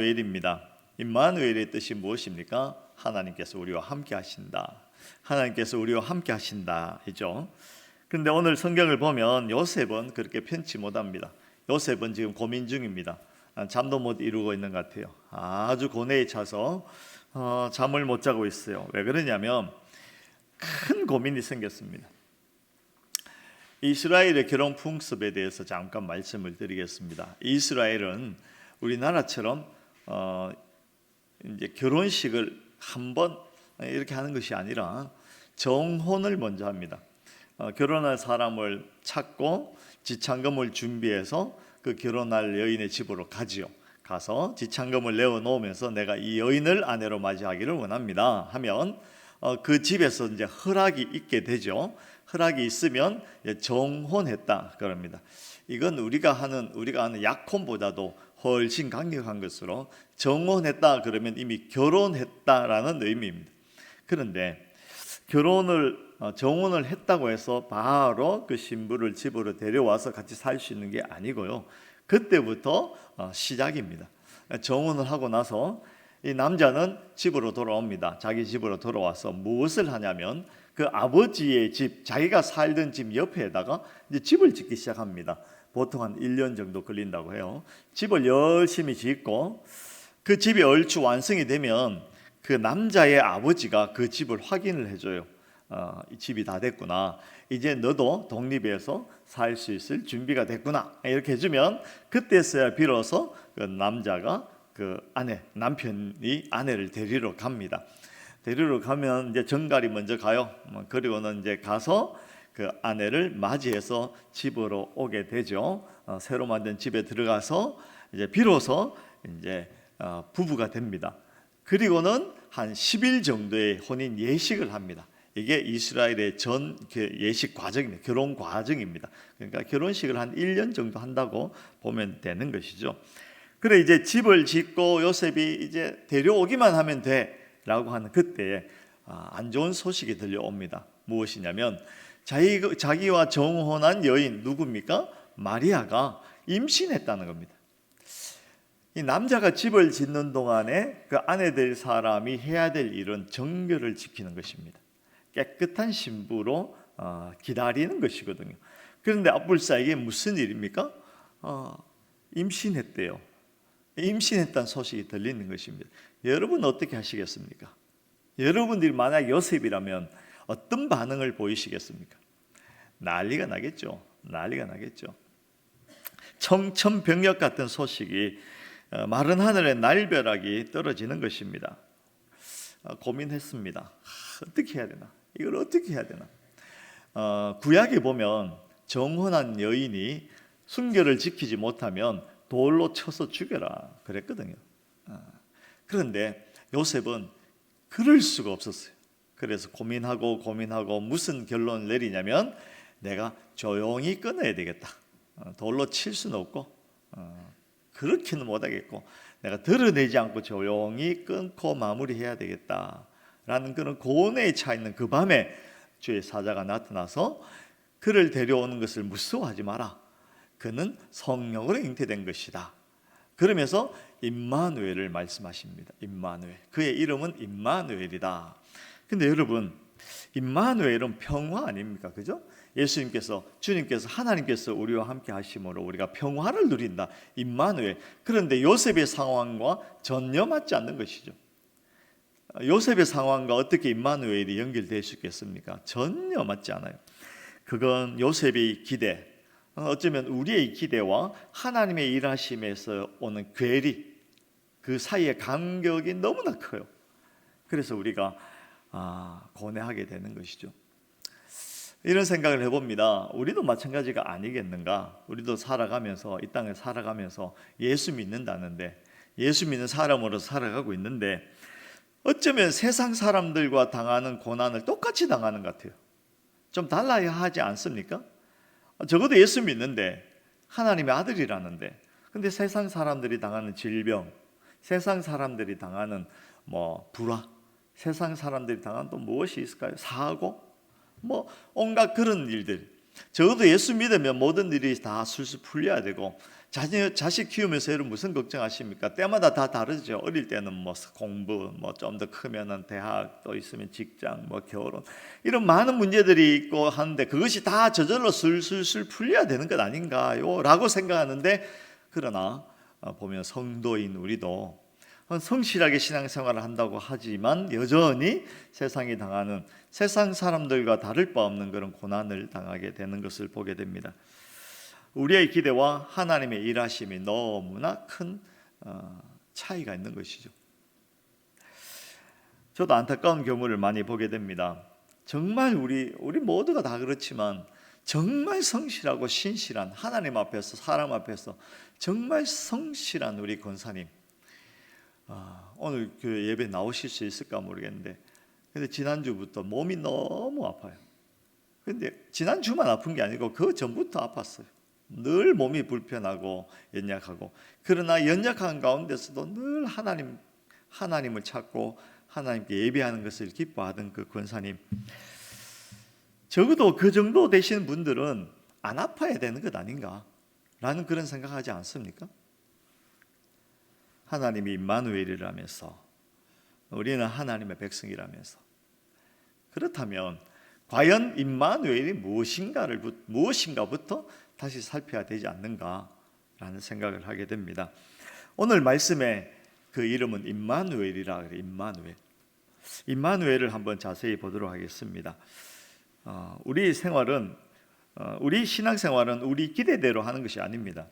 임마누엘입니다. 임마누엘의 뜻이 무엇입니까? 하나님께서 우리와 함께 하신다. 하나님께서 우리와 함께 하신다 이죠. 그런데 오늘 성경을 보면 요셉은 그렇게 편치 못합니다. 요셉은 지금 고민 중입니다. 잠도 못 이루고 있는 것 같아요. 아주 고뇌에 차서 잠을 못 자고 있어요. 왜 그러냐면 큰 고민이 생겼습니다. 이스라엘의 결혼 풍습에 대해서 잠깐 말씀을 드리겠습니다. 이스라엘은 우리나라처럼 이제 결혼식을 한번 이렇게 하는 것이 아니라 정혼을 먼저 합니다. 결혼할 사람을 찾고 지참금을 준비해서 그 결혼할 여인의 집으로 가지요. 가서 지참금을 내어 놓으면서 내가 이 여인을 아내로 맞이하기를 원합니다 하면 그 집에서 이제 허락이 있게 되죠. 허락이 있으면 정혼했다 그럽니다. 이건 우리가 하는 약혼보다도 훨씬 강력한 것으로 정혼했다 그러면 이미 결혼했다라는 의미입니다. 그런데 정혼을 했다고 해서 바로 그 신부를 집으로 데려와서 같이 살 수 있는 게 아니고요. 그때부터 시작입니다. 정혼을 하고 나서 이 남자는 집으로 돌아옵니다. 자기 집으로 돌아와서 무엇을 하냐면 그 아버지의 집, 자기가 살던 집 옆에다가 이제 집을 짓기 시작합니다. 보통 한 1년 정도 걸린다고 해요. 집을 열심히 짓고 그 집이 얼추 완성이 되면 그 남자의 아버지가 그 집을 확인을 해줘요. 이 집이 다 됐구나. 이제 너도 독립해서 살 수 있을 준비가 됐구나. 이렇게 해주면 그때서야 비로소 그 남자가 남편이 아내를 데리러 갑니다. 데리러 가면 이제 정갈이 먼저 가요. 그리고는 이제 가서 그 아내를 맞이해서 집으로 오게 되죠. 새로 만든 집에 들어가서 이제 비로소 이제 부부가 됩니다. 그리고는 한 10일 정도의 혼인 예식을 합니다. 이게 이스라엘의 전 예식 과정입니다. 결혼 과정입니다. 그러니까 결혼식을 한 1년 정도 한다고 보면 되는 것이죠. 그래 이제 집을 짓고 요셉이 이제 데려오기만 하면 돼라고 하는 그때에 안 좋은 소식이 들려옵니다. 무엇이냐면 자기와 정혼한 여인 누굽니까? 마리아가 임신했다는 겁니다. 이 남자가 집을 짓는 동안에 그 아내 될 사람이 해야 될 일은 정결을 지키는 것입니다. 깨끗한 신부로 기다리는 것이거든요. 그런데 앞불사 이게 무슨 일입니까? 임신했대요. 임신했다는 소식이 들리는 것입니다. 여러분 어떻게 하시겠습니까? 여러분들이 만약 요셉이라면 어떤 반응을 보이시겠습니까? 난리가 나겠죠. 난리가 나겠죠. 청천벽력 같은 소식이 마른 하늘에 날벼락이 떨어지는 것입니다. 고민했습니다. 어떻게 해야 되나? 이걸 어떻게 해야 되나? 구약에 보면 정혼한 여인이 순결을 지키지 못하면 돌로 쳐서 죽여라 그랬거든요. 그런데 요셉은 그럴 수가 없었어요. 그래서 고민하고 무슨 결론을 내리냐면 내가 조용히 끊어야 되겠다. 돌로 칠 수는 없고 그렇게는 못하겠고 내가 드러내지 않고 조용히 끊고 마무리해야 되겠다라는 그런 고뇌에 차 있는 그 밤에 주의 사자가 나타나서 그를 데려오는 것을 무서워하지 마라. 그는 성령으로 잉태된 것이다. 그러면서 임마누엘을 말씀하십니다. 임마누엘. 그의 이름은 임마누엘이다. 근데 여러분, 임마누엘은 평화 아닙니까? 그죠? 주님께서 하나님께서 우리와 함께 하심으로 우리가 평화를 누린다. 임마누엘. 그런데 요셉의 상황과 전혀 맞지 않는 것이죠. 요셉의 상황과 어떻게 임마누엘이 연결될 수 있겠습니까? 전혀 맞지 않아요. 그건 요셉의 기대, 어쩌면 우리의 기대와 하나님의 일하심에서 오는 괴리, 그 사이의 간격이 너무나 커요. 그래서 우리가 고뇌하게 되는 것이죠. 이런 생각을 해봅니다. 우리도 마찬가지가 아니겠는가? 우리도 살아가면서 이 땅에 살아가면서 예수 믿는다는데 예수 믿는 사람으로서 살아가고 있는데 어쩌면 세상 사람들과 당하는 고난을 똑같이 당하는 것 같아요. 좀 달라야 하지 않습니까? 적어도 예수 믿는데 하나님의 아들이라는데 근데 세상 사람들이 당하는 질병, 세상 사람들이 당하는 불화, 세상 사람들이 당하는 또 무엇이 있을까요? 사고, 온갖 그런 일들. 적어도 예수 믿으면 모든 일이 다 술술 풀려야 되고 자식 키우면서 여러분 무슨 걱정하십니까? 때마다 다 다르죠. 어릴 때는 뭐 공부, 뭐 좀 더 크면은 대학, 또 있으면 직장, 뭐 결혼, 이런 많은 문제들이 있고 하는데 그것이 다 저절로 술술술 풀려야 되는 것 아닌가요? 라고 생각하는데, 그러나 보면 성도인 우리도 성실하게 신앙생활을 한다고 하지만 여전히 세상이 당하는, 세상 사람들과 다를 바 없는 그런 고난을 당하게 되는 것을 보게 됩니다. 우리의 기대와 하나님의 일하심이 너무나 큰 차이가 있는 것이죠. 저도 안타까운 경우를 많이 보게 됩니다. 정말 우리 모두가 다 그렇지만 정말 성실하고 신실한, 하나님 앞에서 사람 앞에서 정말 성실한 우리 권사님, 오늘 교회 예배 나오실 수 있을까 모르겠는데, 근데 지난주부터 몸이 너무 아파요. 근데 지난주만 아픈 게 아니고 그 전부터 아팠어요. 늘 몸이 불편하고 연약하고, 그러나 연약한 가운데서도 늘 하나님을 찾고 하나님께 예배하는 것을 기뻐하던 그 권사님, 적어도 그 정도 되시는 분들은 안 아파야 되는 것 아닌가 라는 그런 생각하지 않습니까? 하나님이 임마누엘이라면서, 우리는 하나님의 백성이라면서, 그렇다면 과연 임마누엘이 무엇인가부터 다시 살펴야 되지 않는가라는 생각을 하게 됩니다. 오늘 말씀의 그 이름은 임마누엘이라 그래요. 임마누엘을 한번 자세히 보도록 하겠습니다. 우리 신앙생활은 우리 기대대로 하는 것이 아닙니다.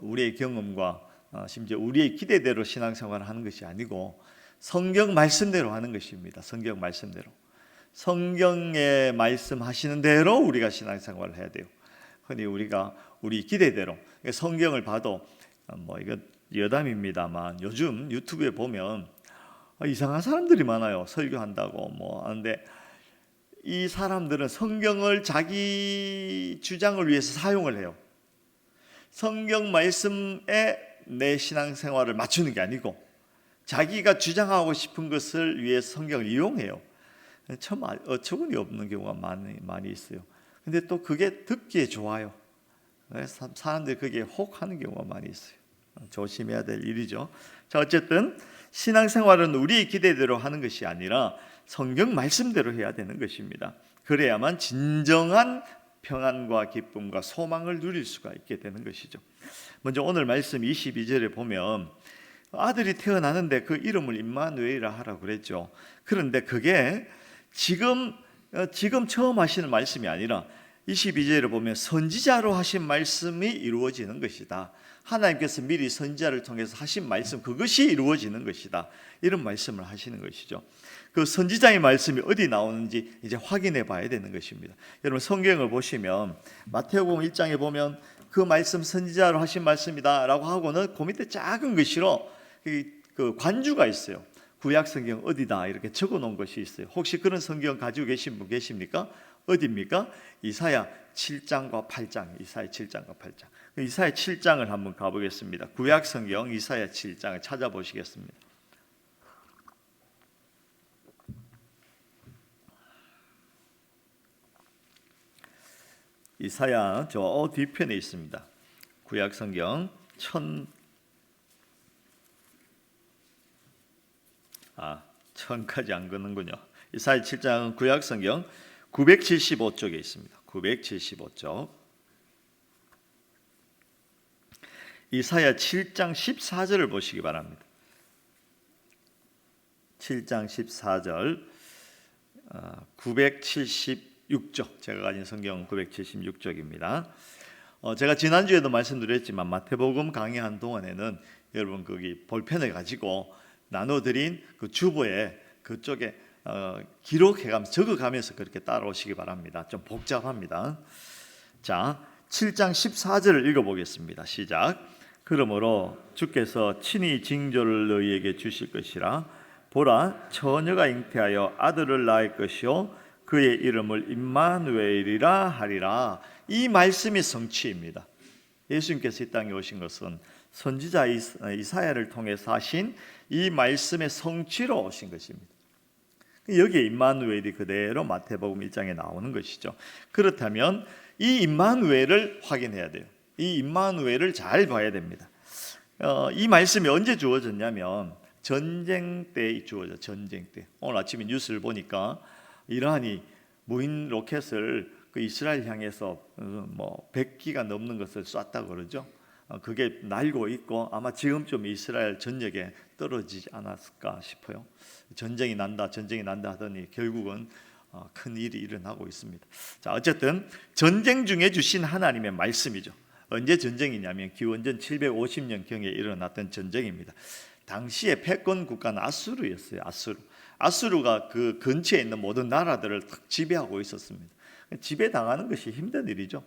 우리의 경험과 심지어 우리의 기대대로 신앙생활을 하는 것이 아니고 성경 말씀대로 하는 것입니다. 성경 말씀대로, 성경에 말씀하시는 대로 우리가 신앙생활을 해야 돼요. 흔히 우리가 우리 기대대로, 성경을 봐도 이거 여담입니다만 요즘 유튜브에 보면 이상한 사람들이 많아요. 설교한다고 하는데, 이 사람들은 성경을 자기 주장을 위해서 사용을 해요. 성경 말씀에 내 신앙생활을 맞추는 게 아니고 자기가 주장하고 싶은 것을 위해서 성경을 이용해요. 참 어처구니 없는 경우가 많이 있어요. 근데 또 그게 듣기에 좋아요. 사람들이 그게 혹하는 경우가 많이 있어요. 조심해야 될 일이죠. 자, 어쨌든 신앙생활은 우리의 기대대로 하는 것이 아니라 성경 말씀대로 해야 되는 것입니다. 그래야만 진정한 평안과 기쁨과 소망을 누릴 수가 있게 되는 것이죠. 먼저 오늘 말씀 22절에 보면 아들이 태어나는데 그 이름을 임마누엘이라 하라고 그랬죠. 그런데 그게 지금 처음 하시는 말씀이 아니라 22절에 보면 선지자로 하신 말씀이 이루어지는 것이다. 하나님께서 미리 선지자를 통해서 하신 말씀, 그것이 이루어지는 것이다. 이런 말씀을 하시는 것이죠. 그 선지자의 말씀이 어디 나오는지 이제 확인해 봐야 되는 것입니다. 여러분 성경을 보시면 마태복음 1장에 보면 그 말씀 선지자로 하신 말씀이다 라고 하고는 그 밑에 작은 글씨로 그 관주가 있어요. 구약 성경 어디다 이렇게 적어 놓은 것이 있어요. 혹시 그런 성경 가지고 계신 분 계십니까? 어디입니까? 이사야 7장과 8장. 이사야 7장과 8장. 이사야 7장을 한번 가보겠습니다. 구약 성경 이사야 7장을 찾아보시겠습니다. 이사야 저 뒤편에 있습니다. 구약 성경 1000까지 안 걷는군요. 이사야 7장은 구약 성경 975쪽에 있습니다. 975쪽. 이사야 7장 14절을 보시기 바랍니다. 7장 14절 976쪽, 제가 가진 성경 976쪽입니다. 제가 지난주에도 말씀드렸지만 마태복음 강의한 동안에는 여러분 거기 볼펜을 가지고 나눠드린 그 주보에 그쪽에 기록해가면서 적어가면서 그렇게 따라오시기 바랍니다. 좀 복잡합니다. 자, 7장 14절을 읽어보겠습니다. 시작. 그러므로 주께서 친히 징조를 너희에게 주실 것이라. 보라, 처녀가 잉태하여 아들을 낳을 것이요 그의 이름을 임마누엘이라 하리라. 이 말씀이 성취입니다. 예수님께서 이 땅에 오신 것은 선지자 이사야를 통해서 하신 이 말씀의 성취로 오신 것입니다. 여기에 임마누엘이 그대로 마태복음 1장에 나오는 것이죠. 그렇다면 이 임마누엘을 확인해야 돼요. 이 임마누엘을 잘 봐야 됩니다. 이 말씀이 언제 주어졌냐면 전쟁 때 주어져. 전쟁 때. 오늘 아침에 뉴스를 보니까 이란이 무인 로켓을 그 이스라엘 향해서 뭐 100기가 넘는 것을 쐈다고 그러죠. 그게 날고 있고 아마 지금쯤 이스라엘 전역에 떨어지지 않았을까 싶어요. 전쟁이 난다 하더니 결국은 큰 일이 일어나고 있습니다. 자, 어쨌든 전쟁 중에 주신 하나님의 말씀이죠. 언제 전쟁이냐면 기원전 750년경에 일어났던 전쟁입니다. 당시에 패권 국가는 아수르였어요. 아수르가 그 근처에 있는 모든 나라들을 탁 지배하고 있었습니다. 지배당하는 것이 힘든 일이죠.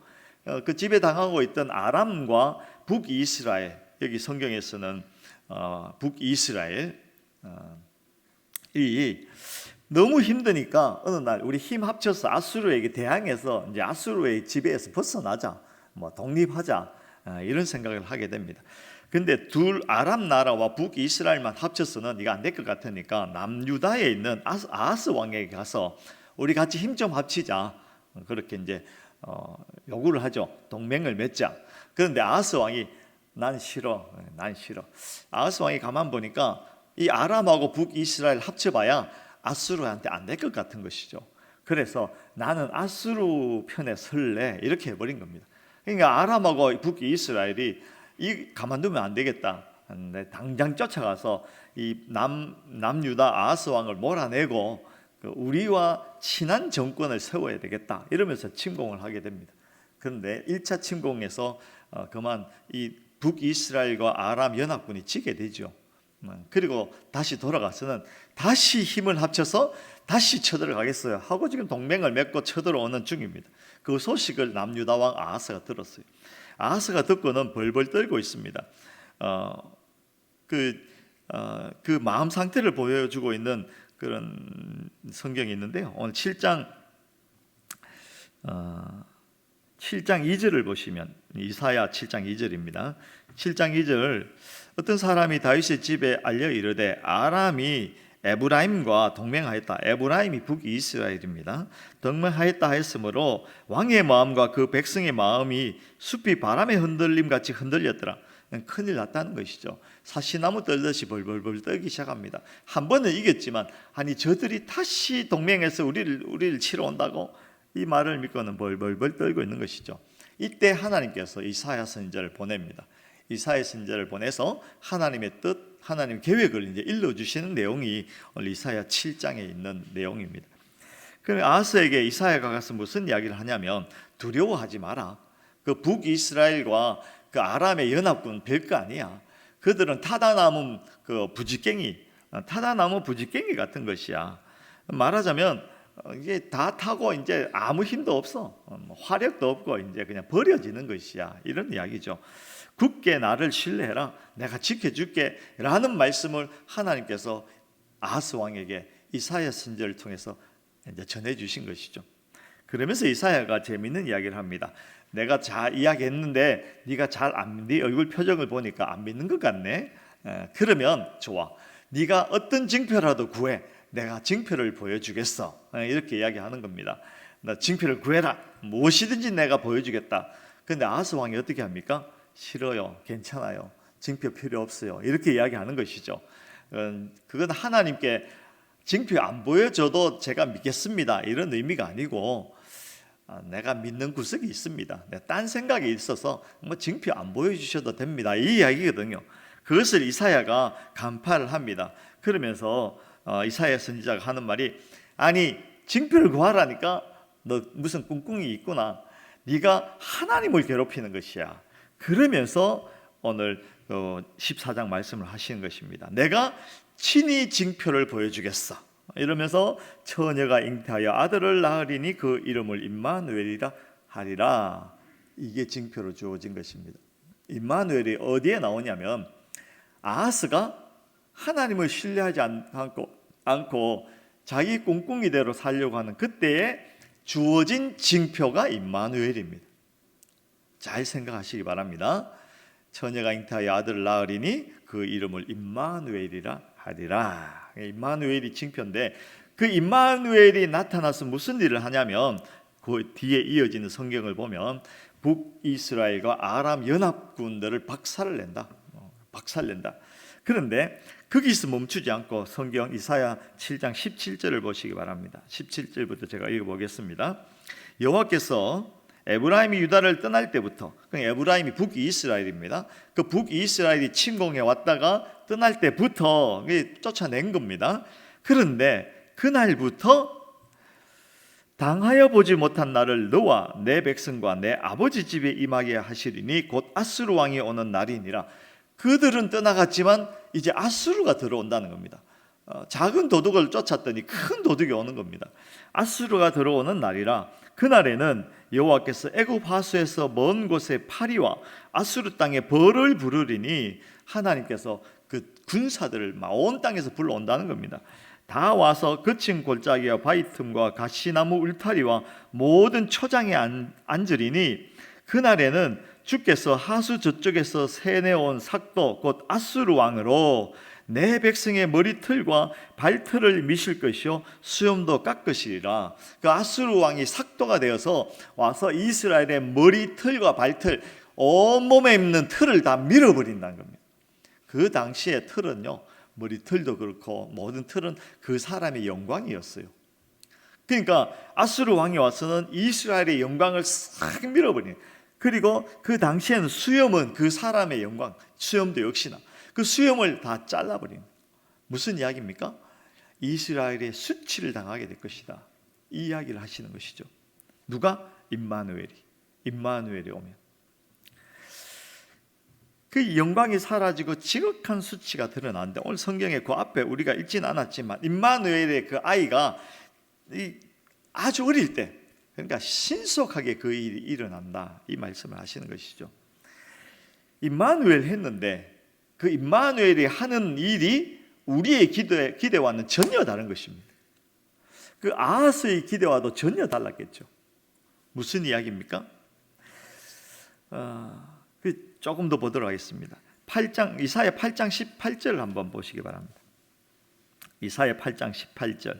그 지배당하고 있던 아람과 북이스라엘, 여기 성경에서는 북이스라엘 이 너무 힘드니까 어느 날 우리 힘 합쳐서 아수르에게 대항해서 이제 아수르의 지배에서 벗어나자, 뭐 독립하자, 이런 생각을 하게 됩니다. 근데 둘 아람 나라와 북이스라엘만 합쳐서는 이거 안 될 것 같으니까 남유다에 있는 아하스 왕에게 가서 우리 같이 힘 좀 합치자, 그렇게 이제 요구를 하죠. 동맹을 맺자. 그런데 아하스 왕이 난 싫어. 아하스 왕이 가만 보니까 이 아람하고 북이스라엘 합쳐봐야 아수르한테 안 될 것 같은 것이죠. 그래서 나는 아수르 편에 설래, 이렇게 해버린 겁니다. 그러니까 아람하고 북이스라엘이 이 가만두면 안 되겠다. 당장 쫓아가서 이 남유다 아하스 왕을 몰아내고 우리와 친한 정권을 세워야 되겠다, 이러면서 침공을 하게 됩니다. 그런데 1차 침공에서 그만 이 북이스라엘과 아람 연합군이 지게 되죠. 그리고 다시 돌아가서는 다시 힘을 합쳐서 다시 쳐들어가겠어요 하고 지금 동맹을 맺고 쳐들어오는 중입니다. 그 소식을 남유다 왕 아하스가 들었어요. 아하스가 듣고는 벌벌 떨고 있습니다. 그 마음 상태를 보여주고 있는 그런 성경이 있는데요. 오늘 7장 2절을 보시면, 이사야 7장 2절입니다. 7장 2절, 어떤 사람이 다윗의 집에 알려 이르되 아람이 에브라임과 동맹하였다. 에브라임이 북이스라엘입니다. 동맹하였다 하였으므로 왕의 마음과 그 백성의 마음이 숲이 바람의 흔들림 같이 흔들렸더라. 큰일 났다는 것이죠. 사시나무 떨듯이 벌벌벌 떨기 시작합니다. 한 번은 이겼지만 아니 저들이 다시 동맹해서 우리를 치러 온다고, 이 말을 믿고는 벌벌벌 떨고 있는 것이죠. 이때 하나님께서 이사야 선지자를 보냅니다. 이사야 선지자를 보내서 하나님의 뜻, 하나님 계획을 이제 일러주시는 내용이 오늘 이사야 7장에 있는 내용입니다. 그럼 아하스에게 이사야가 가서 무슨 이야기를 하냐면, 두려워하지 마라. 그 북이스라엘과 그 아람의 연합군 별거 아니야. 그들은 타다나무 부지깽이 같은 것이야. 말하자면 이게 다 타고 이제 아무 힘도 없어, 화력도 없고 이제 그냥 버려지는 것이야, 이런 이야기죠. 굳게 나를 신뢰해라, 내가 지켜줄게 라는 말씀을 하나님께서 아하스 왕에게 이사야 선지자를 통해서 이제 전해주신 것이죠. 그러면서 이사야가 재미있는 이야기를 합니다. 내가 잘 이야기했는데 네가 네 얼굴 표정을 보니까 안 믿는 것 같네. 그러면 좋아, 네가 어떤 징표라도 구해, 내가 징표를 보여주겠어. 이렇게 이야기하는 겁니다. 나 징표를 구해라, 무엇이든지 내가 보여주겠다. 그런데 아하스 왕이 어떻게 합니까? 싫어요, 괜찮아요, 징표 필요 없어요, 이렇게 이야기하는 것이죠. 그건 하나님께 징표 안 보여줘도 제가 믿겠습니다, 이런 의미가 아니고, 내가 믿는 구석이 있습니다, 내가 딴 생각이 있어서 뭐 징표 안 보여주셔도 됩니다, 이 이야기거든요. 그것을 이사야가 간파를 합니다. 그러면서 이사야 선지자가 하는 말이, 아니 징표를 구하라니까 너 무슨 꿍꿍이 있구나, 네가 하나님을 괴롭히는 것이야. 그러면서 오늘 14장 말씀을 하시는 것입니다. 내가 친히 징표를 보여주겠어. 이러면서 처녀가 잉태하여 아들을 낳으리니 그 이름을 임마누엘이라 하리라. 이게 징표로 주어진 것입니다. 임마누엘이 어디에 나오냐면, 아하스가 하나님을 신뢰하지 않고 자기 꿍꿍이대로 살려고 하는 그때에 주어진 징표가 임마누엘입니다. 잘 생각하시기 바랍니다. 처녀가 잉태하여 아들을 낳으리니 그 이름을 임마누엘이라 하리라. 임마누엘이 징표인데, 그 임마누엘이 나타나서 무슨 일을 하냐면, 그 뒤에 이어지는 성경을 보면 북이스라엘과 아람 연합군들을 박살낸다. 그런데 거기서 멈추지 않고 성경 이사야 7장 17절을 보시기 바랍니다. 17절부터 제가 읽어보겠습니다. 여호와께서 에브라임이 유다를 떠날 때부터, 에브라임이 북이스라엘입니다. 그 북이스라엘이 침공해 왔다가 떠날 때부터 쫓아낸 겁니다. 그런데 그날부터 당하여 보지 못한 나를 너와 내 백성과 내 아버지 집에 임하게 하시리니 곧 아수르 왕이 오는 날이니라. 그들은 떠나갔지만 이제 아수르가 들어온다는 겁니다. 작은 도둑을 쫓았더니 큰 도둑이 오는 겁니다. 아수르가 들어오는 날이라. 그날에는 여호와께서 애굽 하수에서 먼 곳에 파리와 아수르 땅에 벌을 부르리니, 하나님께서 그 군사들을 온 땅에서 불러온다는 겁니다. 다 와서 거친 골짜기와 바위 틈과 가시나무 울타리와 모든 초장에 앉으리니, 그날에는 주께서 하수 저쪽에서 세내온 삭도 곧 아수르 왕으로 내 백성의 머리털과 발털을 미실 것이요 수염도 깎으시리라. 그 아수르 왕이 삭도가 되어서 와서 이스라엘의 머리털과 발털, 온몸에 있는 털을 다 밀어버린다는 겁니다. 그 당시에 털은요, 머리털도 그렇고 모든 털은 그 사람의 영광이었어요. 그러니까 아수르 왕이 와서는 이스라엘의 영광을 싹 밀어버린. 그리고 그 당시에는 수염은 그 사람의 영광, 수염도 역시나 그 수염을 다 잘라버린. 무슨 이야기입니까? 이스라엘의 수치를 당하게 될 것이다, 이 이야기를 하시는 것이죠. 누가? 임마누엘이 오면 그 영광이 사라지고 지극한 수치가 드러나는데, 오늘 성경에 그 앞에 우리가 읽지는 않았지만 임마누엘의 그 아이가 아주 어릴 때, 그러니까 신속하게 그 일이 일어난다, 이 말씀을 하시는 것이죠. 임마누엘 했는데 그 임마누엘이 하는 일이 우리의 기대와는 전혀 다른 것입니다. 그 아하스의 기대와도 전혀 달랐겠죠. 무슨 이야기입니까? 조금 더 보도록 하겠습니다. 이사야 8장 18절 한번 보시기 바랍니다. 이사야 8장 18절.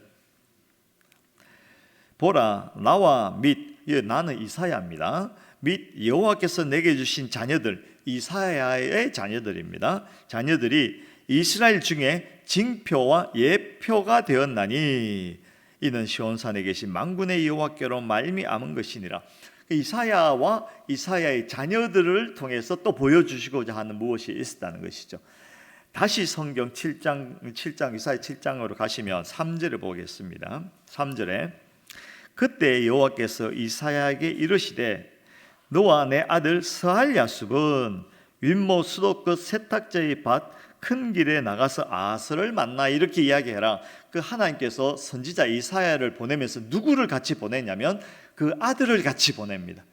보라, 나와 및, 나는 이사야입니다. 및 여호와께서 내게 주신 자녀들, 이사야의 자녀들입니다. 자녀들이 이스라엘 중에 징표와 예표가 되었나니 이는 시온산에 계신 만군의 여호와께로 말미암은 것이니라. 이사야와 이사야의 자녀들을 통해서 또 보여주시고자 하는 무엇이 있었다는 것이죠. 다시 성경 7장 이사야 7장으로 가시면 3절을 보겠습니다. 3절에 그때 여호와께서 이사야에게 이르시되 너와 내 아들 스알야숲은 윗모 수도 끝 세탁자의 밭 큰 길에 나가서 아스를 만나, 이렇게 이야기해라. 그 하나님께서 선지자 이사야를 보내면서 누구를 같이 보냈냐면 그 아들을 같이 보냅니다.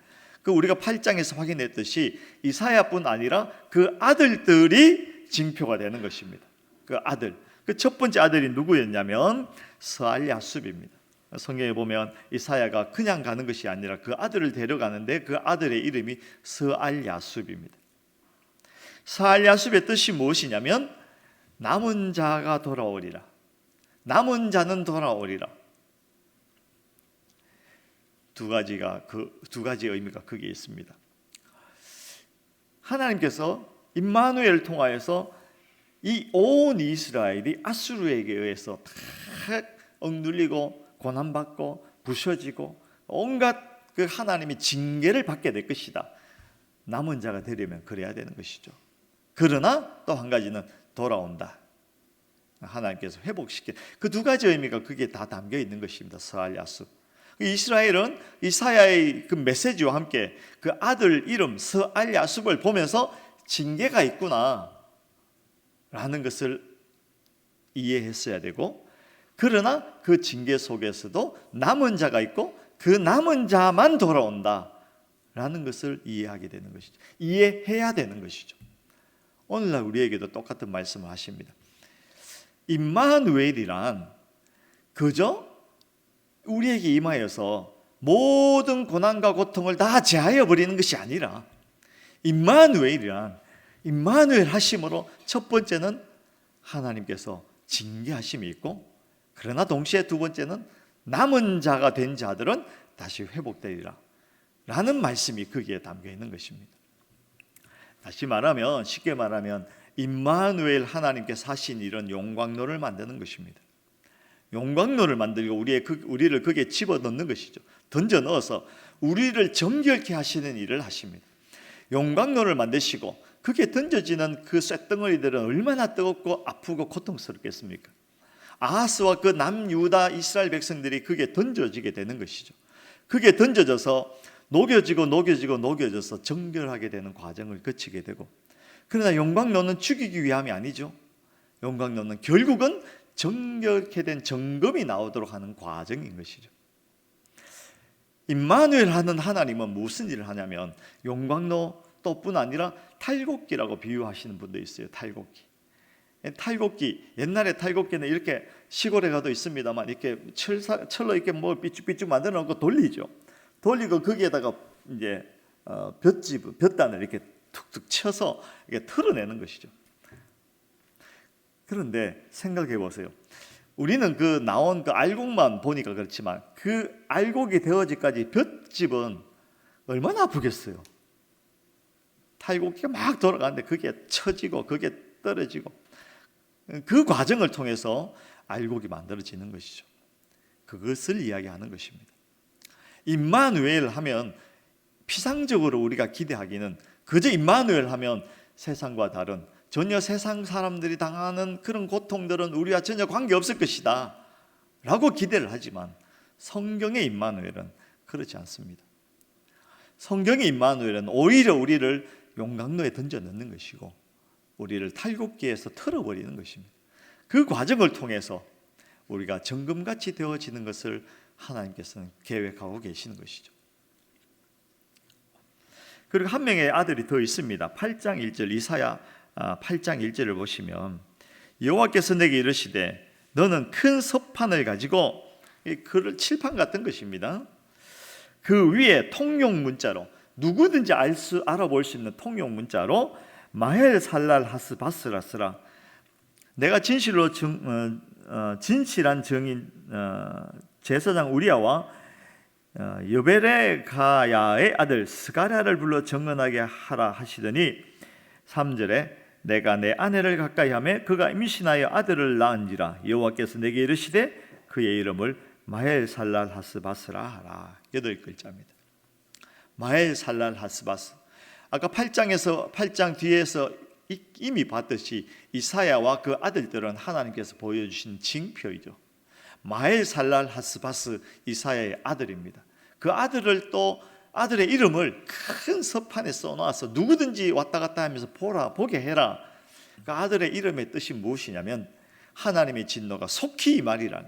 그 우리가 8장에서 확인했듯이 이사야뿐 아니라 그 아들들이 징표가 되는 것입니다. 그 아들, 그 첫 번째 아들이 누구였냐면 스알야숲입니다. 성경에 보면 이사야가 그냥 가는 것이 아니라 그 아들을 데려가는데 그 아들의 이름이 스알야숲입니다. 스알야숲의 뜻이 무엇이냐면 남은 자가 돌아오리라. 남은 자는 돌아오리라. 두 가지 의미가 거기에 있습니다. 하나님께서 임마누엘을 통하여서 이 온 이스라엘이 아수르에게 의해서 다 억눌리고 고난받고 부셔지고 온갖 그 하나님의 징계를 받게 될 것이다. 남은 자가 되려면 그래야 되는 것이죠. 그러나 또 한 가지는 돌아온다. 하나님께서 회복시켜. 그 두 가지 의미가 그게 다 담겨 있는 것입니다. 스알야숲. 이스라엘은 이사야의 그 메시지와 함께 그 아들 이름 스알야숲을 보면서 징계가 있구나 라는 것을 이해했어야 되고, 그러나 그 징계 속에서도 남은 자가 있고 그 남은 자만 돌아온다 라는 것을 이해하게 되는 것이죠. 이해해야 되는 것이죠. 오늘날 우리에게도 똑같은 말씀을 하십니다. 임마누엘이란 그저 우리에게 임하여서 모든 고난과 고통을 다 제하여 버리는 것이 아니라, 임마누엘이란 임마누엘 하심으로 첫 번째는 하나님께서 징계하심이 있고, 그러나 동시에 두 번째는 남은 자가 된 자들은 다시 회복되리라 라는 말씀이 거기에 담겨 있는 것입니다. 다시 말하면, 쉽게 말하면 임마누엘, 하나님께서 하신 일은 용광로를 만드는 것입니다. 용광로를 만들고 우리를 거기에 집어넣는 것이죠. 던져 넣어서 우리를 정결케 하시는 일을 하십니다. 용광로를 만드시고 거기에 던져지는 그 쇳덩어리들은 얼마나 뜨겁고 아프고 고통스럽겠습니까? 아하스와 그 남유다 이스라엘 백성들이 거기에 던져지게 되는 것이죠. 거기에 던져져서 녹여져서 정결하게 되는 과정을 거치게 되고, 그러나 용광로는 죽이기 위함이 아니죠. 용광로는 결국은 정결케 된 정금이 나오도록 하는 과정인 것이죠. 임마누엘 하는 하나님은 무슨 일을 하냐면 용광로 또뿐 아니라 탈곡기라고 비유하시는 분도 있어요. 탈곡기, 옛날에 탈곡기는 이렇게 시골에 가도 있습니다만 이렇게 철로 이렇게 뭐 삐쭉삐쭉 만들어 놓고 돌리죠. 돌리고 거기에다가 이제 볕단을 이렇게 툭툭 쳐서 이렇게 털어내는 것이죠. 그런데 생각해 보세요. 우리는 그 나온 그 알곡만 보니까 그렇지만 그 알곡이 되어지까지 볏짚은 얼마나 아프겠어요. 탈곡기가 막 돌아가는데 그게 처지고 그게 떨어지고 그 과정을 통해서 알곡이 만들어지는 것이죠. 그것을 이야기하는 것입니다. 임마누엘 하면 피상적으로 우리가 기대하기는 그저 임마누엘 하면 세상과 다른 전혀 세상 사람들이 당하는 그런 고통들은 우리와 전혀 관계없을 것이다 라고 기대를 하지만 성경의 임마누엘은 그렇지 않습니다. 성경의 임마누엘은 오히려 우리를 용광로에 던져 넣는 것이고 우리를 탈곡기에서 털어버리는 것입니다. 그 과정을 통해서 우리가 정금같이 되어지는 것을 하나님께서는 계획하고 계시는 것이죠. 그리고 한 명의 아들이 더 있습니다. 8장 1절 이사야 8장 1절을 보시면 여호와께서 내게 이르시되 너는 큰 서판을 가지고 글을 칠판 같은 것입니다. 그 위에 통용 문자로 누구든지 알아볼 수 있는 통용 문자로 마헬 살랄 하스 바스라 쓰라. 내가 진실한 증인 제사장 우리야와 여베레가야의 아들 스가랴를 불러 정언하게 하라 하시더니 3절에 내가 내 아내를 가까이 하매 그가 임신하여 아들을 낳은지라 여호와께서 내게 이르시되 그의 이름을 마헬 살랄 하스 바스라 하라. 8글자입니다. 마헬 살랄 하스 바스. 아까 8장 뒤에서 이미 봤듯이 이사야와 그 아들들은 하나님께서 보여주신 징표이죠. 마헬 살랄 하스바스 이사야의 아들입니다. 그 아들을 또 아들의 이름을 큰 서판에 써놔서 누구든지 왔다 갔다 하면서 보게 해라. 그 아들의 이름의 뜻이 무엇이냐면 하나님의 진노가 속히 임하리라.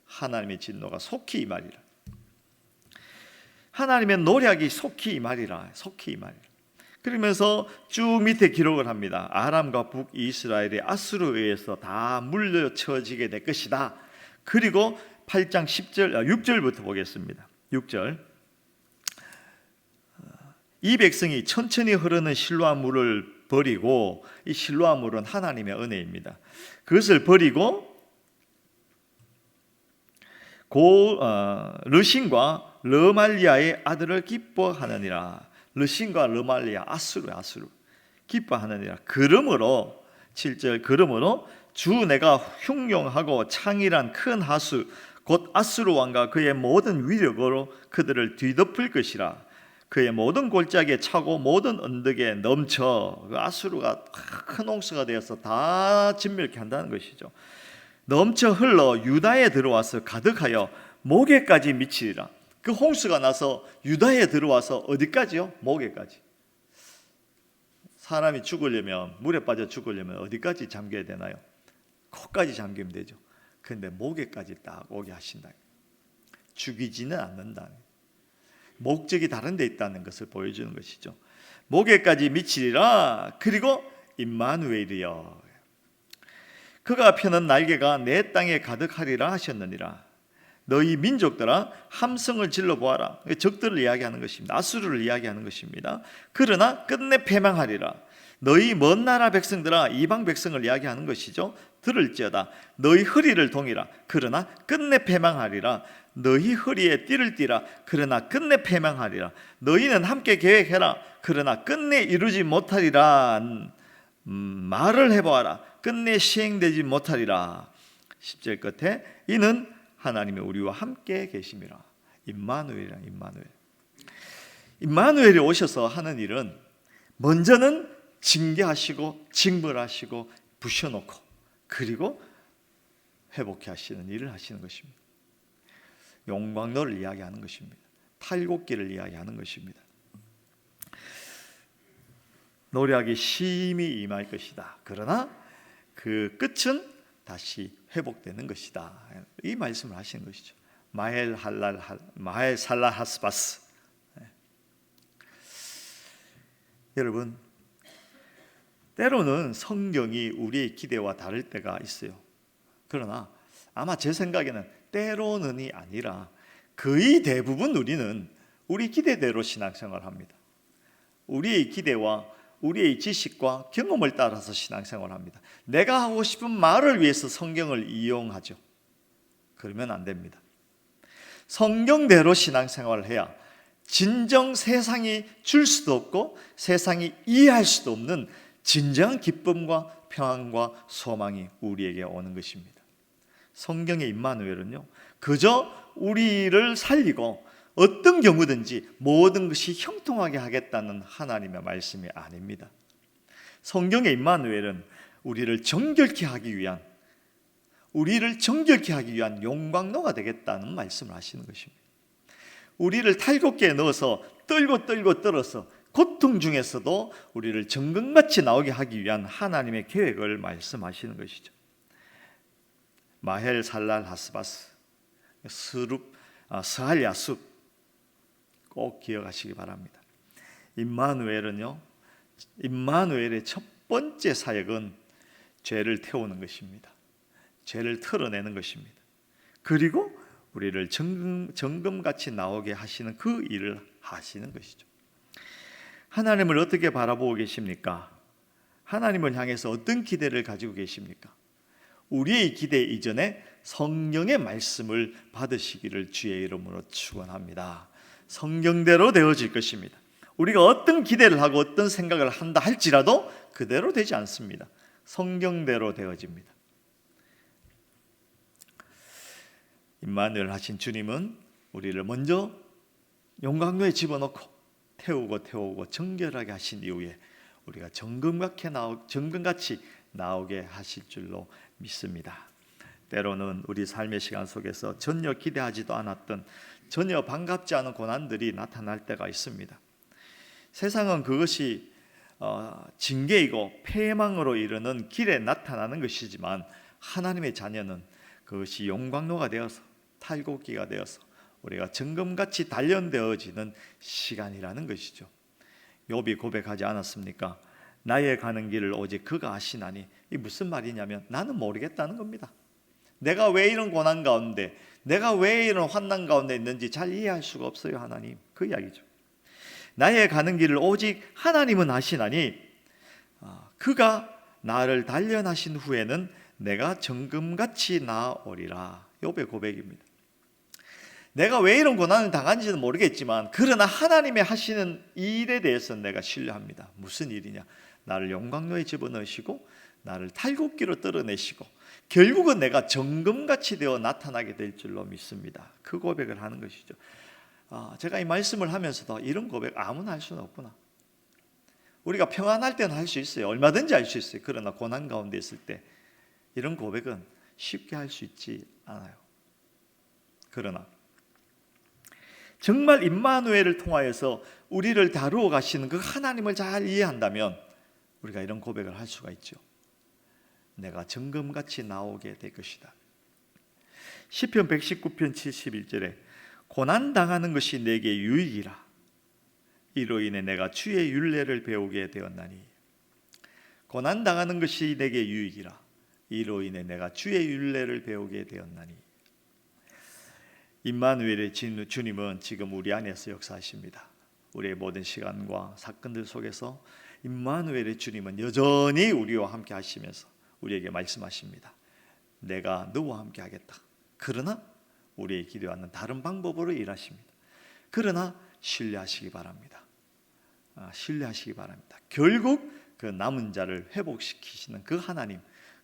하나님의 진노가 속히 임하리라. 하나님의 노략이 속히 임하리라. 속히 임하리라. 그러면서 쭉 밑에 기록을 합니다. 아람과 북이스라엘이 아수르에 의해서 다 물려쳐지게 될 것이다. 그리고 8장 6절부터 보겠습니다. 6절 이 백성이 천천히 흐르는 실로암 물을 버리고, 이 실로암 물은 하나님의 은혜입니다. 그것을 버리고 르신과 르말리아의 아들을 기뻐하느니라. 르신과 르말리아 아수르 기뻐하느니라. 그러므로 7절 그러므로 주 내가 흉용하고 창일한 큰 하수 곧 아수르 왕과 그의 모든 위력으로 그들을 뒤덮을 것이라. 그의 모든 골짜기에 차고 모든 언덕에 넘쳐. 아수르가 큰 홍수가 되어서 다 진멸케 한다는 것이죠. 넘쳐 흘러 유다에 들어와서 가득하여 목에까지 미치리라. 그 홍수가 나서 유다에 들어와서 어디까지요? 목에까지. 사람이 죽으려면, 물에 빠져 죽으려면 어디까지 잠겨야 되나요? 코까지 잠기면 되죠. 그런데 목에까지 딱 오게 하신다. 죽이지는 않는다. 목적이 다른 데 있다는 것을 보여주는 것이죠. 목에까지 미치리라. 그리고 임마누엘이여 그가 펴는 날개가 내 땅에 가득하리라 하셨느니라. 너희 민족들아 함성을 질러 보아라. 적들을 이야기하는 것입니다. 아수르를 이야기하는 것입니다. 그러나 끝내 패망하리라. 너희 먼 나라 백성들아 이방 백성을 이야기하는 것이죠. 들을지어다. 너희 허리를 동이라. 그러나 끝내 패망하리라. 너희 허리에 띠를 띠라. 그러나 끝내 패망하리라. 너희는 함께 계획해라. 그러나 끝내 이루지 못하리라. 말을 해보아라. 끝내 시행되지 못하리라. 10절 끝에 이는 하나님이 우리와 함께 계심이라. 임마누엘이라. 임마누엘이 오셔서 하는 일은 먼저는 징계하시고 징벌하시고 부셔놓고 그리고 회복해 하시는 일을 하시는 것입니다. 용광로를 이야기하는 것입니다. 탈곡기를 이야기하는 것입니다. 노력이 심히 임할 것이다. 그러나 그 끝은 다시 회복되는 것이다. 이 말씀을 하시는 것이죠. 마헬 살랄 하스바스. 여러분, 때로는 성경이 우리의 기대와 다를 때가 있어요. 그러나 아마 제 생각에는 때로는이 아니라 거의 대부분 우리는 우리 기대대로 신앙생활을 합니다. 우리의 기대와 우리의 지식과 경험을 따라서 신앙생활을 합니다. 내가 하고 싶은 말을 위해서 성경을 이용하죠. 그러면 안 됩니다. 성경대로 신앙생활을 해야 진정 세상이 줄 수도 없고 세상이 이해할 수도 없는 진정한 기쁨과 평안과 소망이 우리에게 오는 것입니다. 성경의 임마누엘은요, 그저 우리를 살리고 어떤 경우든지 모든 것이 형통하게 하겠다는 하나님의 말씀이 아닙니다. 성경의 임마누엘은 우리를 정결케 하기 위한 용광로가 되겠다는 말씀을 하시는 것입니다. 우리를 탈곡기에 넣어서 떨고 떨어서 고통 중에서도 우리를 정금같이 나오게 하기 위한 하나님의 계획을 말씀하시는 것이죠. 마헬 살랄 하스바스 스할 야숲 꼭 기억하시기 바랍니다. 임마누엘의 첫 번째 사역은 죄를 태우는 것입니다. 죄를 털어내는 것입니다. 그리고 우리를 정금같이 나오게 하시는 그 일을 하시는 것이죠. 하나님을 어떻게 바라보고 계십니까? 하나님을 향해서 어떤 기대를 가지고 계십니까? 우리의 기대 이전에 성령의 말씀을 받으시기를 주의 이름으로 축원합니다. 성경대로 되어질 것입니다. 우리가 어떤 기대를 하고 어떤 생각을 한다 할지라도 그대로 되지 않습니다. 성경대로 되어집니다. 임마누엘 하신 주님은 우리를 먼저 용광로에 집어넣고 태우고 정결하게 하신 이후에 우리가 정금같이 나오게 하실 줄로 믿습니다. 때로는 우리 삶의 시간 속에서 전혀 기대하지도 않았던 전혀 반갑지 않은 고난들이 나타날 때가 있습니다. 세상은 그것이 징계이고 패망으로 이르는 길에 나타나는 것이지만 하나님의 자녀는 그것이 용광로가 되어서 탈곡기가 되어서 우리가 정금같이 단련되어지는 시간이라는 것이죠. 욥이 고백하지 않았습니까? 나의 가는 길을 오직 그가 아시나니. 이 무슨 말이냐면 나는 모르겠다는 겁니다. 내가 왜 이런 고난 가운데, 내가 왜 이런 환난 가운데 있는지 잘 이해할 수가 없어요. 하나님, 그 이야기죠. 나의 가는 길을 오직 하나님은 아시나니 그가 나를 단련하신 후에는 내가 정금같이 나아오리라. 욥의 고백입니다. 내가 왜 이런 고난을 당한지는 모르겠지만 그러나 하나님의 하시는 일에 대해서는 내가 신뢰합니다. 무슨 일이냐? 나를 용광로에 집어넣으시고 나를 탈곡기로 떨어내시고 결국은 내가 정금같이 되어 나타나게 될 줄로 믿습니다. 그 고백을 하는 것이죠. 제가 이 말씀을 하면서도 이런 고백 아무나 할 수는 없구나. 우리가 평안할 때는 할 수 있어요. 얼마든지 할 수 있어요. 그러나 고난 가운데 있을 때 이런 고백은 쉽게 할 수 있지 않아요. 그러나 정말 임마누엘을 통하여서 우리를 다루어 가시는 그 하나님을 잘 이해한다면 우리가 이런 고백을 할 수가 있죠. 내가 정금같이 나오게 될 것이다. 시편 119편 71절에 고난당하는 것이 내게 유익이라. 이로 인해 내가 주의 율례를 배우게 되었나니. 고난당하는 것이 내게 유익이라. 이로 인해 내가 주의 율례를 배우게 되었나니. 임마누엘의 주님은 지금 우리 안에서 역사하십니다. 우리의 모든 시간과 사건들 속에서 임마누엘의 주님은 여전히 우리와 함께 하시면서 우리에게 말씀하십니다. 내가 너와 함께 하겠다. 그러나 우리의 기도와는 다른 방법으로 일하십니다. 그러나 신뢰하시기 바랍니다. 신뢰하시기 바랍니다. 결국 그 남은 자를 회복시키시는 그 하나님,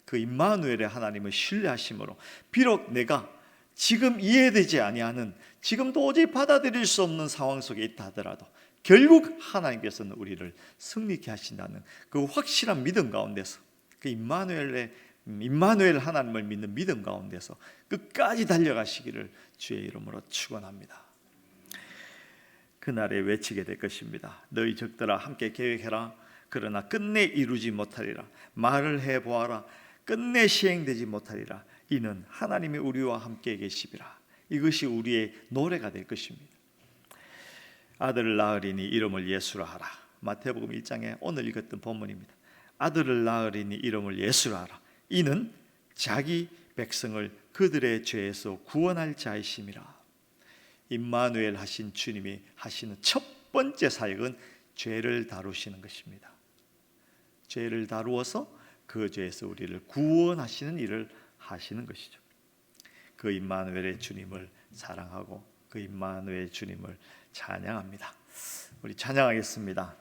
그 임마누엘의 하나님을 신뢰하심으로 비록 내가 지금 이해되지 아니하는, 지금 도저히 받아들일 수 없는 상황 속에 있다 하더라도 결국 하나님께서는 우리를 승리케 하신다는 그 확실한 믿음 가운데서, 그 임마누엘 하나님을 믿는 믿음 가운데서 끝까지 달려가시기를 주의 이름으로 축원합니다. 그날에 외치게 될 것입니다. 너희 적들아 함께 계획해라. 그러나 끝내 이루지 못하리라. 말을 해보아라. 끝내 시행되지 못하리라. 이는 하나님이 우리와 함께 계시리라. 이것이 우리의 노래가 될 것입니다. 아들을 낳으리니 이름을 예수라 하라. 마태복음 1장에 오늘 읽었던 본문입니다. 아들을 낳으리니 이름을 예수라 하라. 이는 자기 백성을 그들의 죄에서 구원할 자이심이라. 임마누엘 하신 주님이 하시는 첫 번째 사역은 죄를 다루시는 것입니다. 죄를 다루어서 그 죄에서 우리를 구원하시는 일을 하시는 것이죠. 그 임마누엘의 주님을 사랑하고 그 임마누엘 주님을 찬양합니다. 우리 찬양하겠습니다.